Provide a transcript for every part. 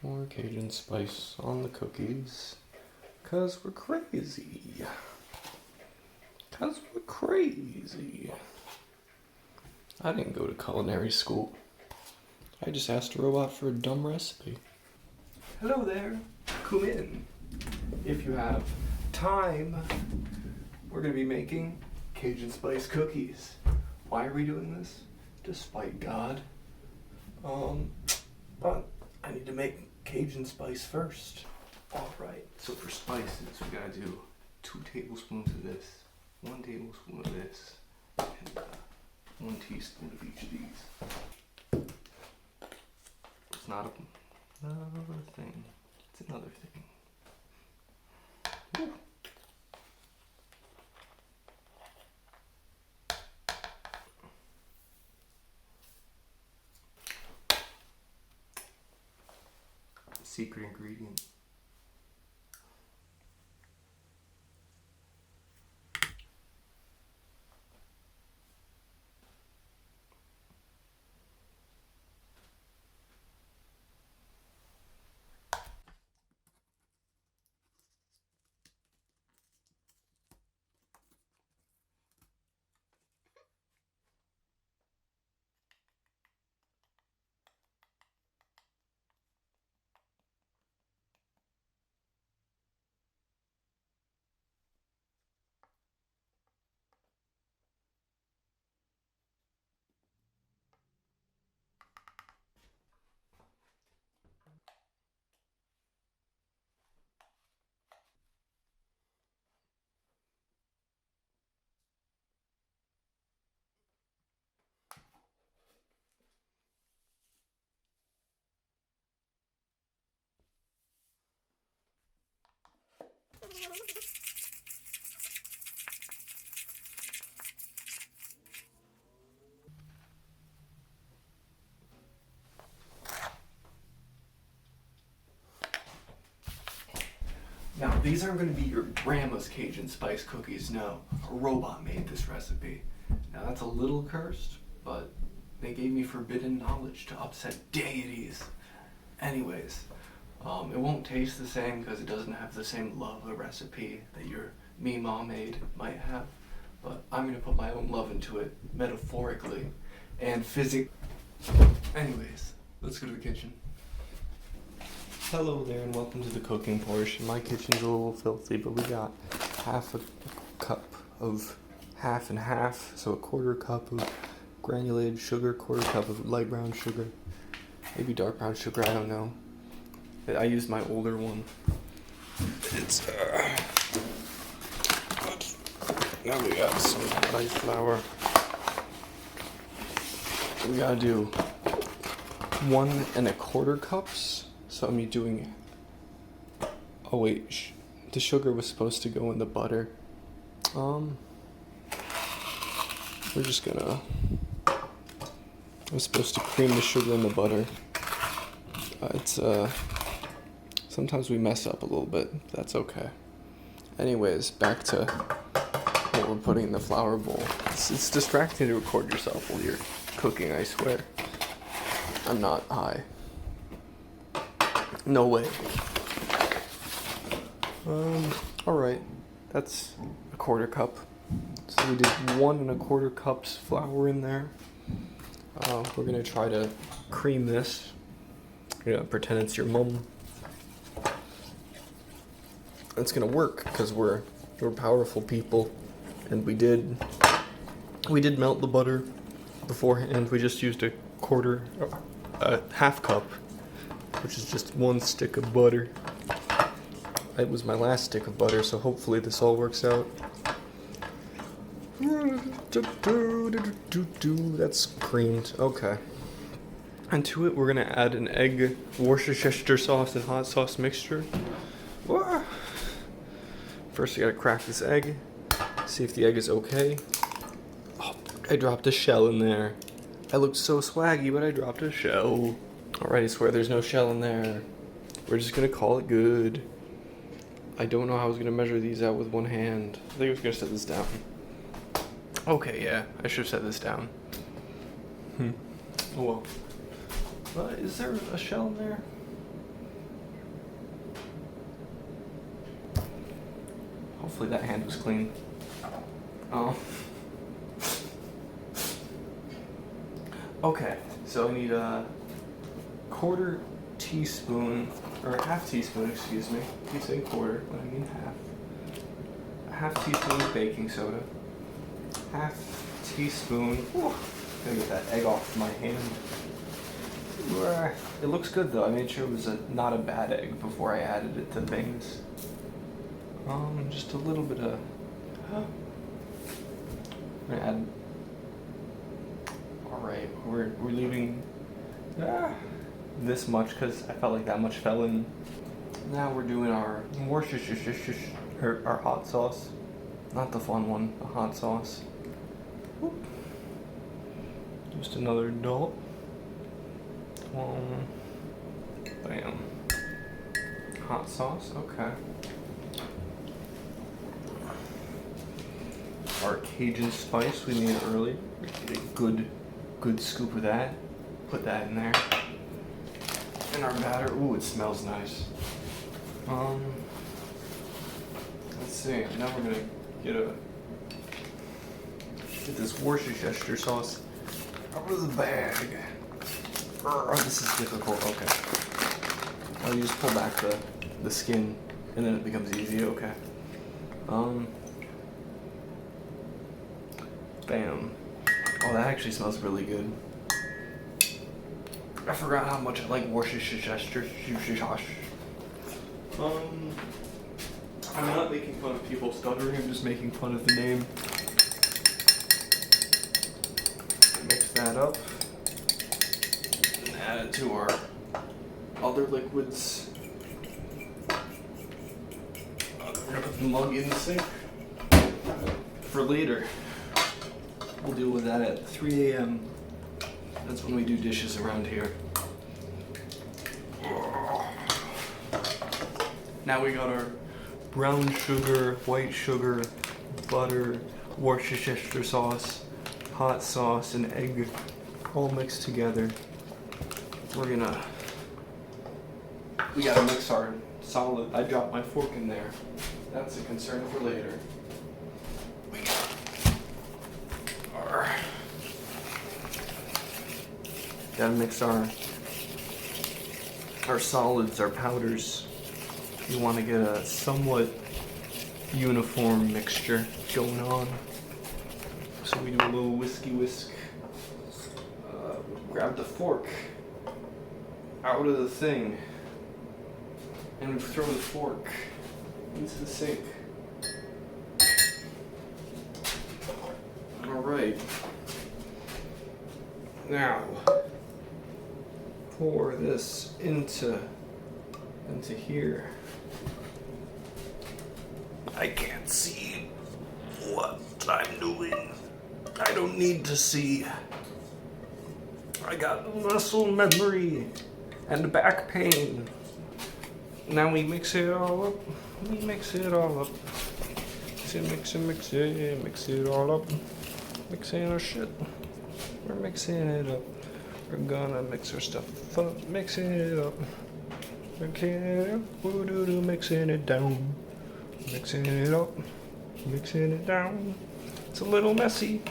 More Cajun spice on the cookies. 'Cause we're crazy. 'Cause we're crazy. I didn't go to culinary school. I just asked a robot for a dumb recipe. Hello there. Come in. If you have time, we're going to be making Cajun spice cookies. Why are we doing this? Despite God. But I need to make Cajun spice first. Alright, so for spices, we gotta do 2 tablespoons of this, 1 tablespoon of this, and 1 teaspoon of each of these. It's not a thing, it's another thing. Woo. Secret ingredient. Now, these aren't going to be your grandma's Cajun spice cookies, no. A robot made this recipe. Now, that's a little cursed, but they gave me forbidden knowledge to upset deities. Anyways, it won't taste the same because it doesn't have the same love of recipe that your Meemaw made might have. But I'm going to put my own love into it, metaphorically and physically. Anyways, let's go to the kitchen. Hello there and welcome to the cooking portion. My kitchen's a little filthy, but we got half a cup of half and half, so a 1/4 cup of granulated sugar, 1/4 cup of light brown sugar, maybe dark brown sugar, I don't know. I used my older one. It's but now we got some rice flour. We gotta do 1 1/4 cups. So I'm doing, oh wait, the sugar was supposed to go in the butter. We're just gonna, I'm supposed to cream the sugar in the butter. Sometimes we mess up a little bit, that's okay. Anyways, back to what we're putting in the flour bowl. It's distracting to record yourself while you're cooking, I swear. I'm not high. No way. Alright. That's a 1/4 cup. So we did 1 1/4 cups flour in there. We're gonna try to cream this. Pretend it's your mom. It's gonna work because we're powerful people, and we did melt the butter beforehand. We just used a half cup, which is just 1 stick of butter. It was my last stick of butter, so hopefully this all works out. That's creamed. Okay. And to it, we're gonna add an egg, Worcestershire sauce, and hot sauce mixture. First, you gotta crack this egg. See if the egg is okay. Oh, I dropped a shell in there. I looked so swaggy, but I dropped a shell. Alright, I swear there's no shell in there. We're just gonna call it good. I don't know how I was gonna measure these out with 1 hand. I think I was gonna set this down. Okay, yeah, I should have set this down. Oh well. Is there a shell in there? Hopefully that hand was clean. Oh. Okay, so I need a quarter teaspoon, or a half teaspoon, excuse me. You say quarter, but I mean half. A half teaspoon of baking soda. Half teaspoon. Gotta get that egg off my hand. It looks good though. I made sure it was not a bad egg before I added it to things. Just a little bit of. I'm gonna add. All right, we're leaving this much because I felt like that much fell in. Now we're doing our our hot sauce, not the fun one, the hot sauce. Whoop. Just another dollop. Bam. Hot sauce, okay. Our Cajun spice we made earlier. Get a good scoop of that. Put that in there. And our batter. Ooh, it smells nice. Let's see. Now we're gonna get this Worcestershire sauce out of the bag. Oh, this is difficult. Okay. Oh, you just pull back the skin, and then it becomes easy. Okay. Bam. Oh, that actually smells really good. I forgot how much I like Worcestershire sauce. I'm not making fun of people stuttering. I'm just making fun of the name. Mix that up. Add it to our other liquids. We're gonna put the mug in the sink for later. We'll deal with that at 3 a.m. That's when we do dishes around here. Now we got our brown sugar, white sugar, butter, Worcestershire sauce, hot sauce, and egg all mixed together. We gotta mix our solid. I dropped my fork in there. That's a concern for later. We gotta mix our solids, our powders. We want to get a somewhat uniform mixture going on. So we do a little whisk. Grab the fork out of the thing, and we throw the fork into the sink. All right. Now pour this into here. I can't see what I'm doing. I don't need to see. I got muscle memory and back pain. Now we mix it all up. Mix it all up. Mix it all up. Mixing our shit. We're mixing it up. We're gonna mix our stuff up. Mixing it up. Mixing it up. Mixing it down. Mixing it up. Mixing it down. It's a little messy,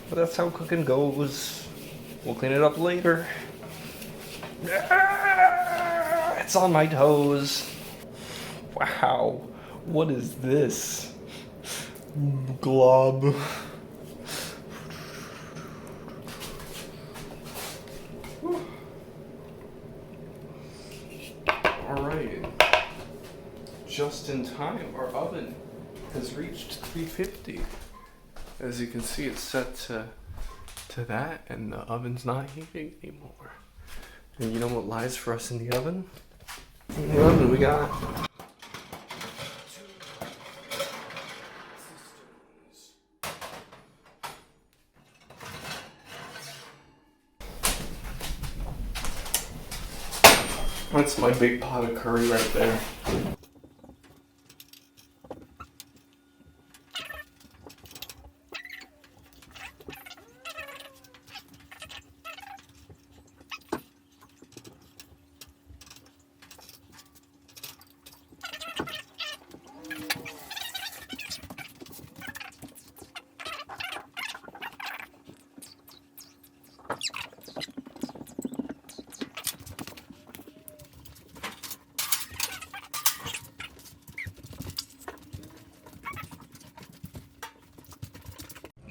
but that's how cooking goes. We'll clean it up later. It's on my toes. Wow, what is this? Glob. Alright. Just in time, our oven has reached 350. As you can see, it's set to that, and the oven's not heating anymore. And you know what lies for us in the oven? In the oven we got that's my big pot of curry right there.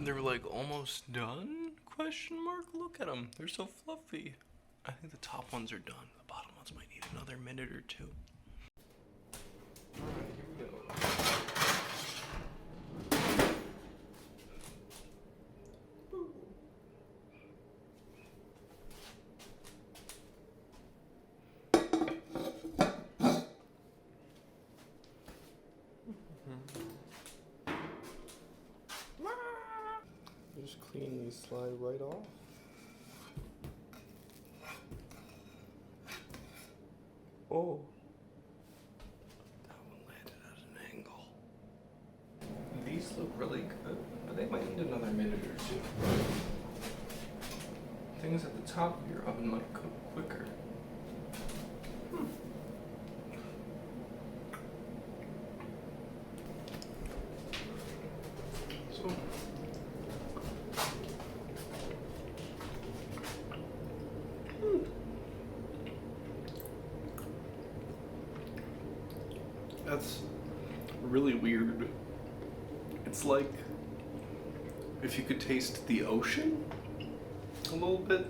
They're like almost done? Question mark? Look at them. They're so fluffy. I think the top ones are done. The bottom ones might need another minute or two. Alright, here we go. Just cleanly slide right off. Oh, that one landed at an angle. These look really good, but they might need another minute or two. Things at the top of your oven might cook quicker. So, that's really weird. It's like if you could taste the ocean a little bit.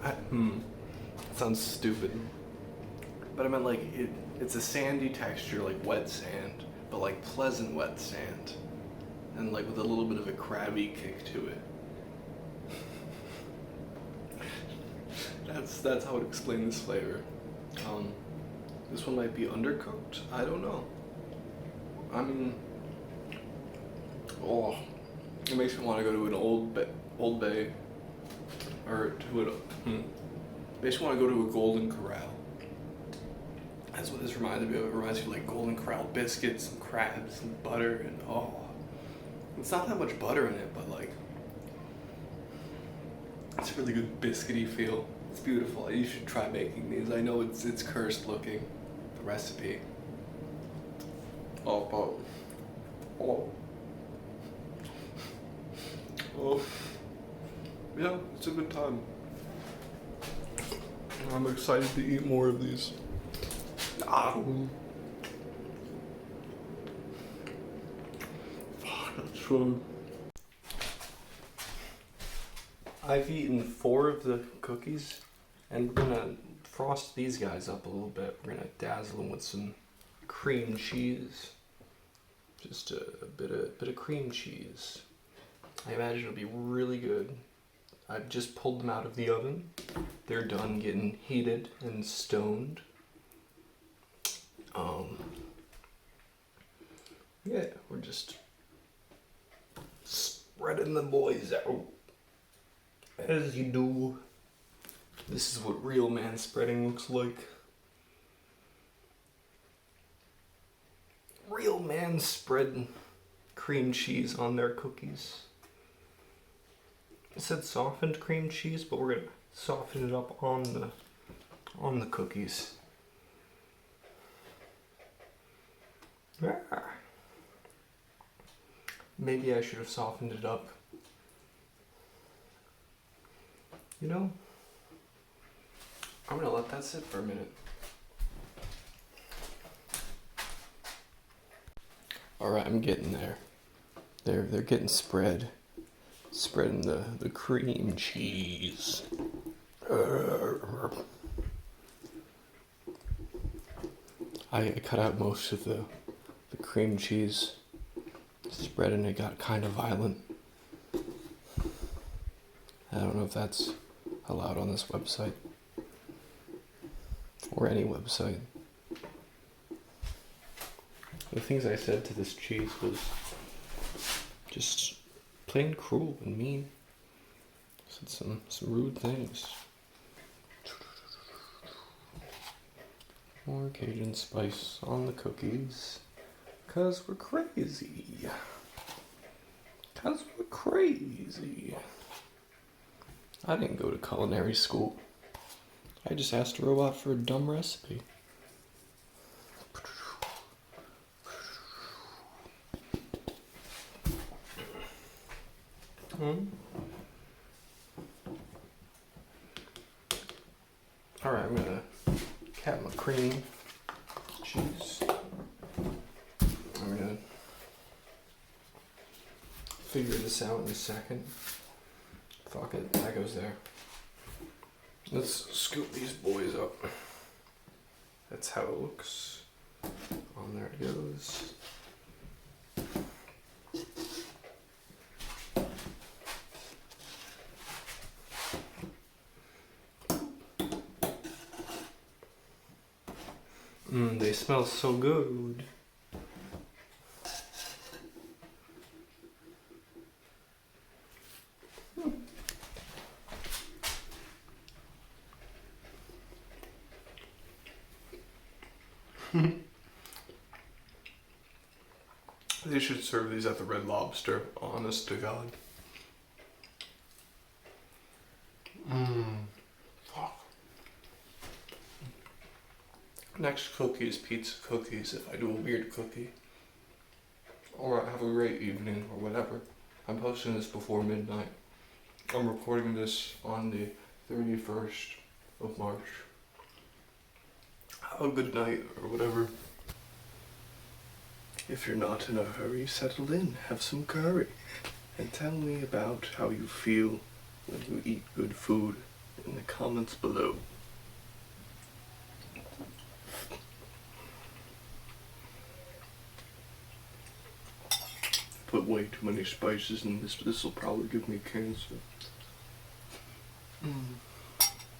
That sounds stupid. But I meant like it's a sandy texture, like wet sand, but like pleasant wet sand. And like with a little bit of a crabby kick to it. That's how I would explain this flavor. This one might be undercooked. I don't know. I mean, oh, it makes me want to go to an Old Bay, or to it. Makes me want to go to a Golden Corral. That's what this reminds me of. It reminds me of like Golden Corral biscuits and crabs and butter and oh, it's not that much butter in it, but like it's a really good biscuity feel. It's beautiful. You should try making these. I know it's cursed looking, the recipe. Oh. Yeah, it's a good time. I'm excited to eat more of these. That's good. I've eaten 4 of the cookies, and we're gonna frost these guys up a little bit. We're gonna dazzle them with some cream cheese. Just a bit of cream cheese. I imagine it'll be really good. I've just pulled them out of the oven. They're done getting heated and stoned. Yeah, we're just spreading the boys out. As you do. This is what real man spreading looks like. Real man spread cream cheese on their cookies. It said softened cream cheese, but we're gonna soften it up on the cookies. Maybe I should have softened it up. You know, I'm gonna let that sit for a minute. Alright, I'm getting there. They're getting spread. Spreading the cream cheese. I cut out most of the cream cheese spread and it got kind of violent. I don't know if that's allowed on this website or any website. The things I said to this cheese was just plain cruel and mean. I said some rude things. More Cajun spice on the cookies. 'Cause we're crazy. 'Cause we're crazy. I didn't go to culinary school. I just asked a robot for a dumb recipe. Alright, I'm gonna cap my cream cheese. I'm gonna figure this out in a second. Fuck it, that goes there. Let's scoop these boys up. That's how it looks. On there it goes. They smell so good. They should serve these at the Red Lobster, honest to God. Fuck. Next cookie is pizza cookies if I do a weird cookie. Alright, have a great evening or whatever. I'm posting this before midnight. I'm recording this on the 31st of March. Have a good night or whatever. If you're not in a hurry, settle in, have some curry, and tell me about how you feel when you eat good food in the comments below. Put way too many spices in this. This will probably give me cancer.